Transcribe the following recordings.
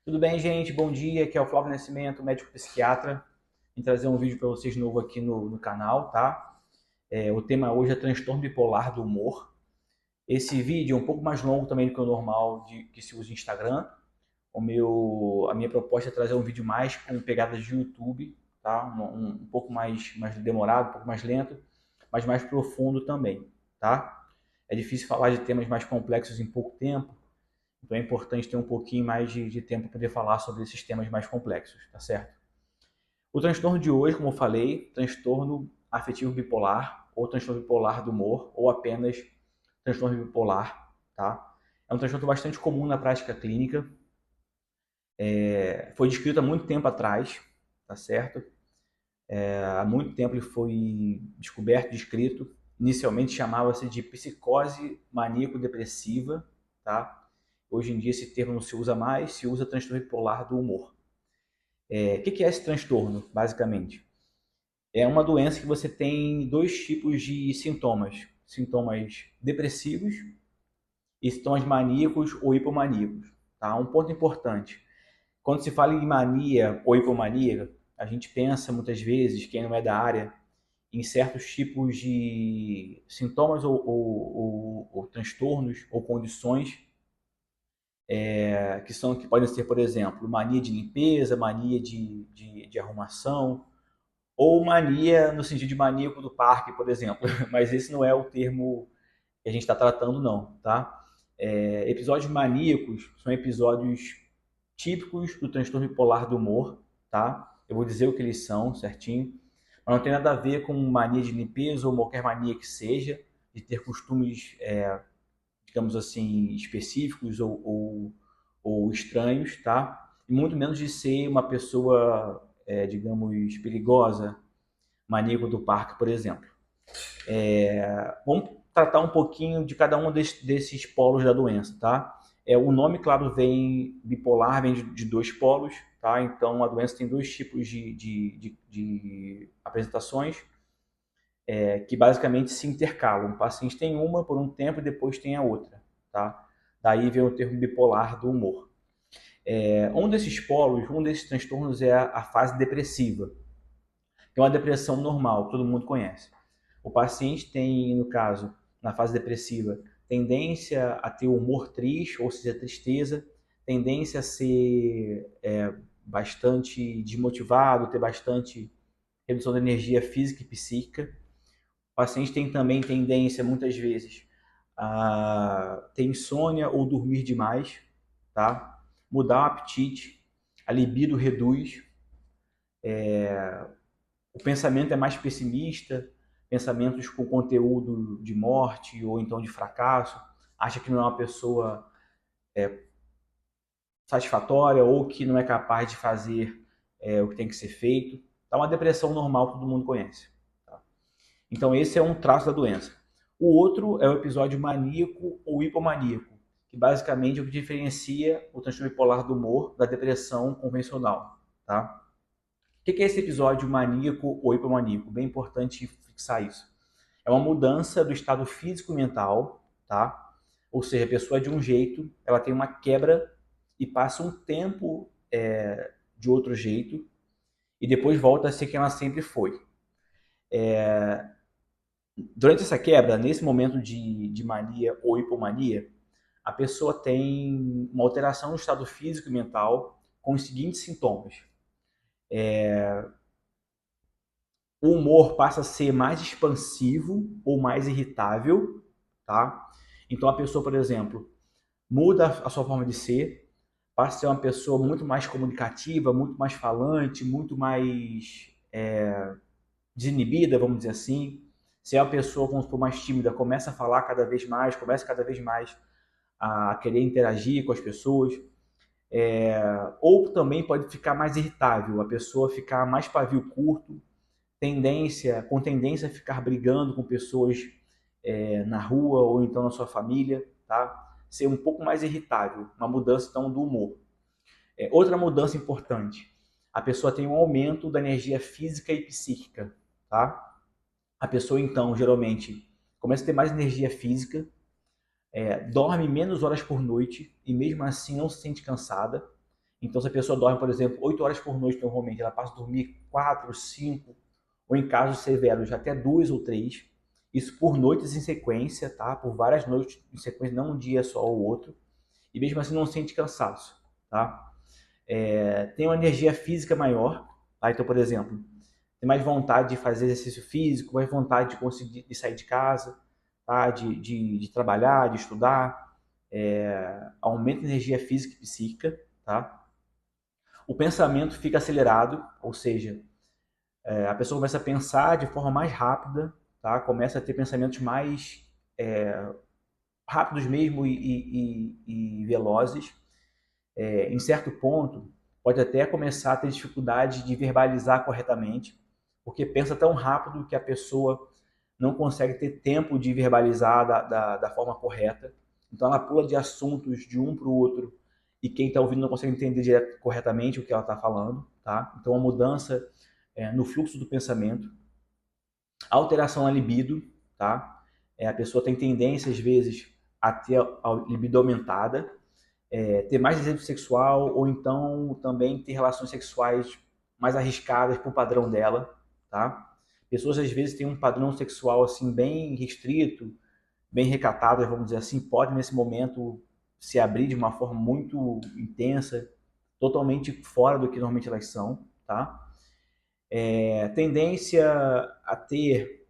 Tudo bem, gente? Bom dia. Aqui é o Flávio Nascimento, médico psiquiatra. Vim trazer um vídeo para vocês novo aqui no canal, tá? O tema hoje é transtorno bipolar do humor. Esse vídeo é um pouco mais longo também do que o normal que se usa no Instagram. A minha proposta é trazer um vídeo mais com pegadas de YouTube, tá? Um pouco mais demorado, um pouco mais lento, mas mais profundo também, tá? É difícil falar de temas mais complexos em pouco tempo, então é importante ter um pouquinho mais de tempo para poder falar sobre esses temas mais complexos, tá certo? O transtorno de hoje, como eu falei, transtorno afetivo bipolar, ou transtorno bipolar do humor, ou apenas transtorno bipolar, tá? É um transtorno bastante comum na prática clínica, foi descrito há muito tempo atrás, tá certo? Há muito tempo ele foi descoberto, descrito. Inicialmente chamava-se de psicose maníaco-depressiva, tá? Hoje em dia esse termo não se usa mais, se usa transtorno bipolar do humor. O que é esse transtorno, basicamente? É uma doença que você tem dois tipos de sintomas. Sintomas depressivos e sintomas maníacos ou hipomaníacos. Tá? Um ponto importante. Quando se fala em mania ou hipomania, a gente pensa muitas vezes, quem não é da área, em certos tipos de sintomas ou transtornos ou condições que podem ser, por exemplo, mania de limpeza, mania de arrumação, ou mania no sentido de maníaco do parque, por exemplo. Mas esse não é o termo que a gente está tratando, não, tá? Episódios maníacos são episódios típicos do transtorno bipolar do humor, tá? Eu vou dizer o que eles são certinho, mas não tem nada a ver com mania de limpeza ou qualquer mania que seja, de ter costumes, digamos assim, específicos ou estranhos, tá? E muito menos de ser uma pessoa, digamos, perigosa, maníaco do parque, por exemplo. Vamos tratar um pouquinho de cada um desses polos da doença, tá? O nome, claro, vem bipolar, vem de dois polos, tá? Então a doença tem dois tipos de apresentações que basicamente se intercalam. O paciente tem uma por um tempo e depois tem a outra, tá? Daí vem o termo bipolar do humor. Um desses polos, um desses transtornos é a fase depressiva, que é uma depressão normal, todo mundo conhece. O paciente tem, no caso, na fase depressiva, tendência a ter humor triste, ou seja, tristeza, tendência a ser bastante desmotivado, ter bastante redução de energia física e psíquica. O paciente tem também tendência, muitas vezes, a ter insônia ou dormir demais, tá? Mudar o apetite, a libido reduz, o pensamento é mais pessimista, pensamentos com conteúdo de morte ou então de fracasso, acha que não é uma pessoa satisfatória ou que não é capaz de fazer o que tem que ser feito. É uma depressão normal, todo mundo conhece. Tá? Então esse é um traço da doença. O outro é o episódio maníaco ou hipomaníaco, que basicamente é o que diferencia o transtorno bipolar do humor da depressão convencional. Tá? O que é esse episódio maníaco ou hipomaníaco? Bem importante fixar isso. É uma mudança do estado físico e mental, tá? Ou seja, a pessoa é de um jeito, ela tem uma quebra e passa um tempo de outro jeito e depois volta a ser quem ela sempre foi. Durante essa quebra, nesse momento de mania ou hipomania, a pessoa tem uma alteração no estado físico e mental com os seguintes sintomas. O humor passa a ser mais expansivo ou mais irritável, tá? Então a pessoa, por exemplo, muda a sua forma de ser, passa a ser uma pessoa muito mais comunicativa, muito mais falante, muito mais desinibida, vamos dizer assim. Se é uma pessoa, vamos supor, mais tímida, começa a falar cada vez mais, começa cada vez mais a querer interagir com as pessoas. Ou também pode ficar mais irritável, a pessoa ficar mais pavio curto, com tendência a ficar brigando com pessoas na rua ou então na sua família, tá? Ser um pouco mais irritável, uma mudança então do humor. Outra mudança importante, a pessoa tem um aumento da energia física e psíquica, tá? A pessoa então geralmente começa a ter mais energia física, dorme menos horas por noite e mesmo assim não se sente cansada. Então, se a pessoa dorme, por exemplo, 8 horas por noite normalmente, ela passa a dormir 4, 5, ou em casos severos, até 2 ou 3. Isso por noites em sequência, tá? Por várias noites em sequência, não um dia só ou outro. E mesmo assim não sente cansaço, tá? Tem uma energia física maior, tá? Então, por exemplo, tem mais vontade de fazer exercício físico, mais vontade de conseguir de sair de casa, tá? De trabalhar, de estudar. Aumenta a energia física e psíquica, tá? O pensamento fica acelerado, ou seja, a pessoa começa a pensar de forma mais rápida, tá? Começa a ter pensamentos mais rápidos mesmo e velozes. Em certo ponto, pode até começar a ter dificuldade de verbalizar corretamente, porque pensa tão rápido que a pessoa não consegue ter tempo de verbalizar da forma correta. Então ela pula de assuntos de um para o outro e quem está ouvindo não consegue entender corretamente o que ela está falando. Tá? Então a mudança no fluxo do pensamento, alteração na libido, tá? A pessoa tem tendência às vezes a ter a libido aumentada, ter mais desejo sexual ou então também ter relações sexuais mais arriscadas para o padrão dela, tá? Pessoas às vezes têm um padrão sexual assim bem restrito, bem recatadas, vamos dizer assim, podem nesse momento se abrir de uma forma muito intensa, totalmente fora do que normalmente elas são, tá? Tendência a ter,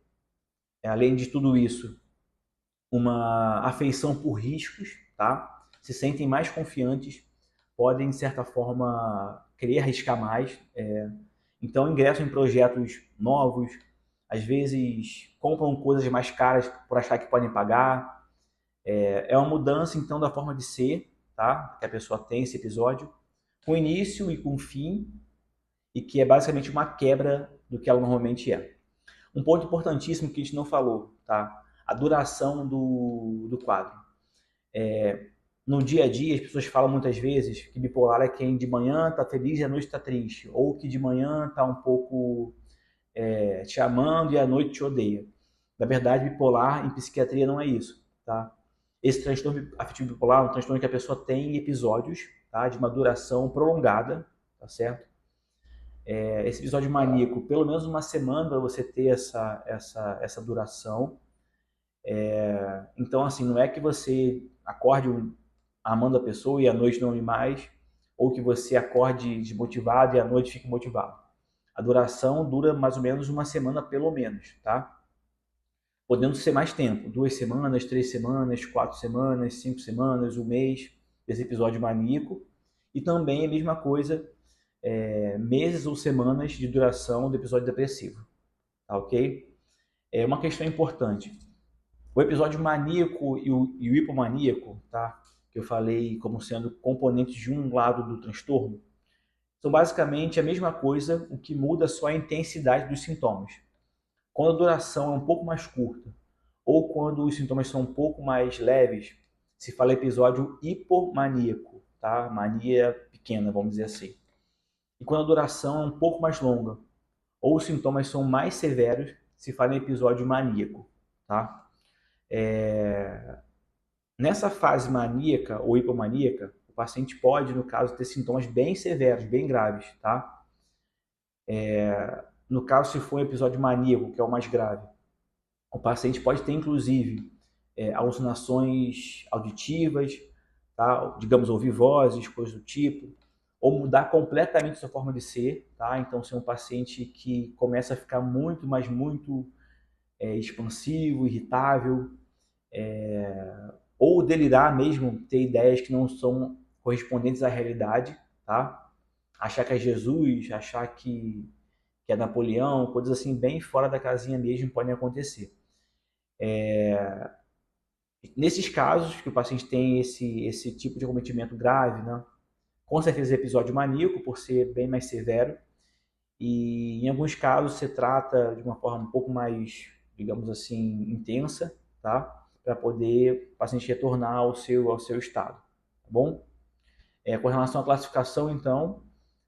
além de tudo isso, uma afeição por riscos, tá? Se sentem mais confiantes, podem, de certa forma, querer arriscar mais. Então, ingressam em projetos novos, às vezes compram coisas mais caras por achar que podem pagar. É uma mudança, então, da forma de ser, tá? Que a pessoa tem esse episódio, com início e com fim, e que é basicamente uma quebra do que ela normalmente é. Um ponto importantíssimo que a gente não falou, tá? A duração do quadro. No dia a dia, as pessoas falam muitas vezes que bipolar é quem de manhã está feliz e à noite está triste, ou que de manhã está um pouco te amando e à noite te odeia. Na verdade, bipolar em psiquiatria não é isso, tá? Esse transtorno afetivo bipolar é um transtorno que a pessoa tem episódios, tá? De uma duração prolongada, tá certo? Esse episódio maníaco, pelo menos uma semana para você ter essa duração. Então, assim, não é que você acorde amando a pessoa e à noite não ame mais, ou que você acorde desmotivado e à noite fique motivado. A duração dura mais ou menos uma semana, pelo menos, tá? Podendo ser mais tempo, 2 semanas, 3 semanas, 4 semanas, 5 semanas, um mês, desse episódio maníaco. E também a mesma coisa, meses ou semanas de duração do episódio depressivo, tá ok? É uma questão importante. O episódio maníaco e o hipomaníaco, tá? Que eu falei como sendo componentes de um lado do transtorno, são basicamente a mesma coisa, o que muda só a intensidade dos sintomas. Quando a duração é um pouco mais curta ou quando os sintomas são um pouco mais leves, se fala episódio hipomaníaco, tá? Mania pequena, vamos dizer assim. E quando a duração é um pouco mais longa ou os sintomas são mais severos, se fala em episódio maníaco, tá? Nessa fase maníaca ou hipomaníaca, o paciente pode, no caso, ter sintomas bem severos, bem graves, tá? No caso, se for um episódio maníaco, que é o mais grave, o paciente pode ter, inclusive, alucinações auditivas, tá? Digamos, ouvir vozes, coisas do tipo, ou mudar completamente sua forma de ser, tá? Então, ser um paciente que começa a ficar muito, mas muito expansivo, irritável, ou delirar mesmo, ter ideias que não são correspondentes à realidade, tá? Achar que é Jesus, achar que é Napoleão, coisas assim bem fora da casinha mesmo podem acontecer. Nesses casos que o paciente tem esse tipo de acometimento grave, né? Com certeza é episódio maníaco, por ser bem mais severo, e em alguns casos se trata de uma forma um pouco mais, digamos assim, intensa, tá? Para poder o paciente retornar ao seu estado, tá bom? Com relação à classificação, então,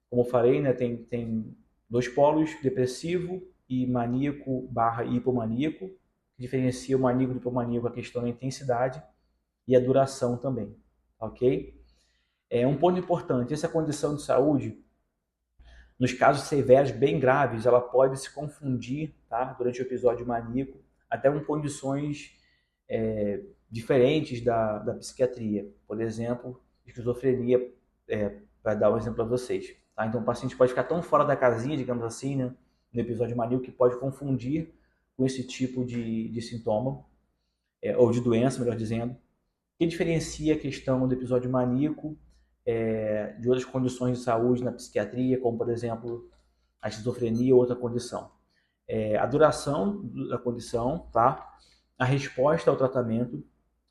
como eu falei, né, tem dois polos, depressivo e maníaco barra hipomaníaco, que diferencia o maníaco do hipomaníaco a questão da intensidade e a duração também, ok? Um ponto importante, essa condição de saúde, nos casos severos, bem graves, ela pode se confundir, tá, durante o episódio maníaco, até com condições diferentes da psiquiatria. Por exemplo, esquizofrenia, para dar um exemplo para vocês. Tá? Então, o paciente pode ficar tão fora da casinha, digamos assim, né, no episódio maníaco, que pode confundir com esse tipo de sintoma, ou de doença, melhor dizendo. O que diferencia a questão do episódio maníaco de outras condições de saúde na psiquiatria, como, por exemplo, a esquizofrenia ou outra condição? A duração da condição, tá? A resposta ao tratamento.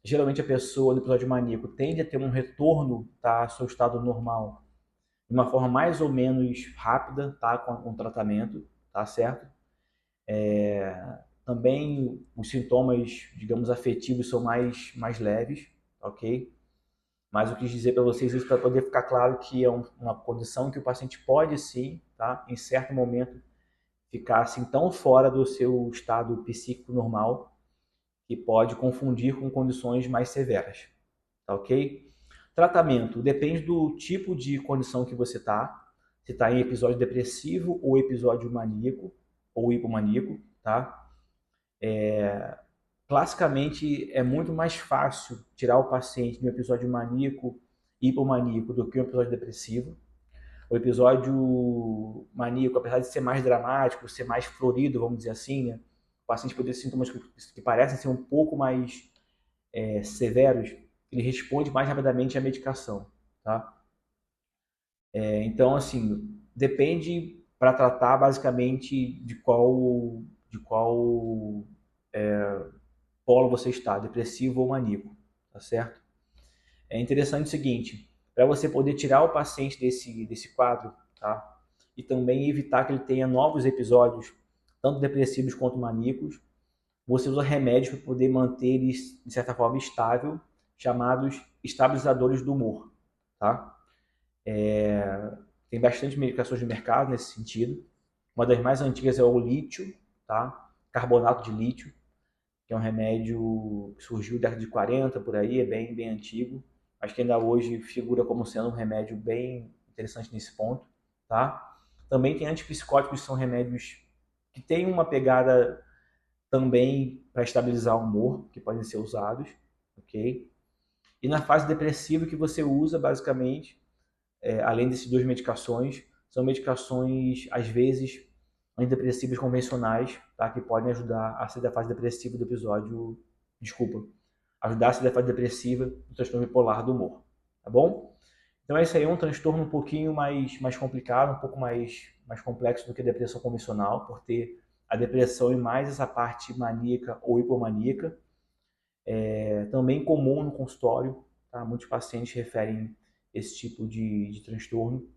Geralmente a pessoa no episódio maníaco tende a ter um retorno, tá, ao seu estado normal de uma forma mais ou menos rápida, tá, com o tratamento, tá certo? Também os sintomas, digamos, afetivos são mais leves, ok? Mas eu quis dizer para vocês isso para poder ficar claro que é uma condição que o paciente pode sim, tá, em certo momento, ficar assim tão fora do seu estado psíquico normal que pode confundir com condições mais severas, tá ok? Tratamento depende do tipo de condição que você está, se está em episódio depressivo ou episódio maníaco ou hipomaníaco, tá? Classicamente é muito mais fácil tirar o paciente de um episódio maníaco, hipomaníaco do que um episódio depressivo. O episódio maníaco, apesar de ser mais dramático, ser mais florido, vamos dizer assim, né? O paciente poder ter sintomas que parecem ser um pouco mais severos, ele responde mais rapidamente à medicação, tá? Então, assim, depende para tratar basicamente de qual polo você está, depressivo ou maníaco, tá certo? É interessante o seguinte, para você poder tirar o paciente desse quadro, tá? E também evitar que ele tenha novos episódios, tanto depressivos quanto maníacos, você usa remédios para poder manter eles, de certa forma, estável, chamados estabilizadores do humor, tá? Tem bastante medicações no mercado nesse sentido. Uma das mais antigas é o lítio, tá? Carbonato de lítio, que é um remédio que surgiu na década de 40 por aí, é bem antigo, mas que ainda hoje figura como sendo um remédio bem interessante nesse ponto, tá? Também tem antipsicóticos, que são remédios que têm uma pegada também para estabilizar o humor, que podem ser usados, ok? E na fase depressiva que você usa, basicamente, além dessas duas medicações, são medicações, às vezes, antidepressivos convencionais, tá? Que podem ajudar a sair da fase depressiva do episódio, desculpa, ajudar a sair da fase depressiva do transtorno bipolar do humor, tá bom? Então esse aí é um transtorno um pouquinho mais complicado, um pouco mais complexo do que a depressão convencional, por ter a depressão e mais essa parte maníaca ou hipomaníaca. Também comum no consultório, tá? Muitos pacientes referem esse tipo de transtorno.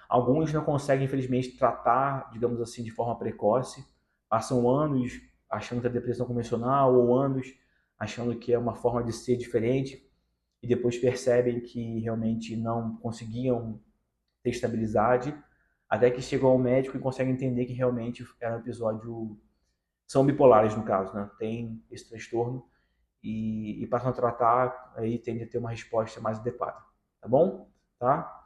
Alguns não conseguem, infelizmente, tratar, digamos assim, de forma precoce. Passam anos achando que é depressão convencional ou anos achando que é uma forma de ser diferente e depois percebem que realmente não conseguiam ter estabilidade, até que chegam ao médico e conseguem entender que realmente era um episódio... São bipolares, no caso, né? Tem esse transtorno e passam a tratar, aí tende a ter uma resposta mais adequada, tá bom? Tá?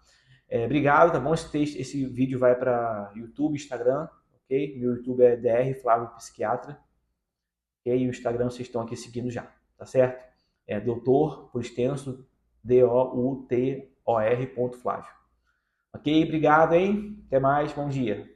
Obrigado, tá bom? Esse vídeo vai para YouTube, Instagram, ok? Meu YouTube é DR Flávio Psiquiatra, ok? E o Instagram vocês estão aqui seguindo já, tá certo? Doutor, por extenso, DOUTOR.Flávio. Ok? Obrigado, hein? Até mais, bom dia.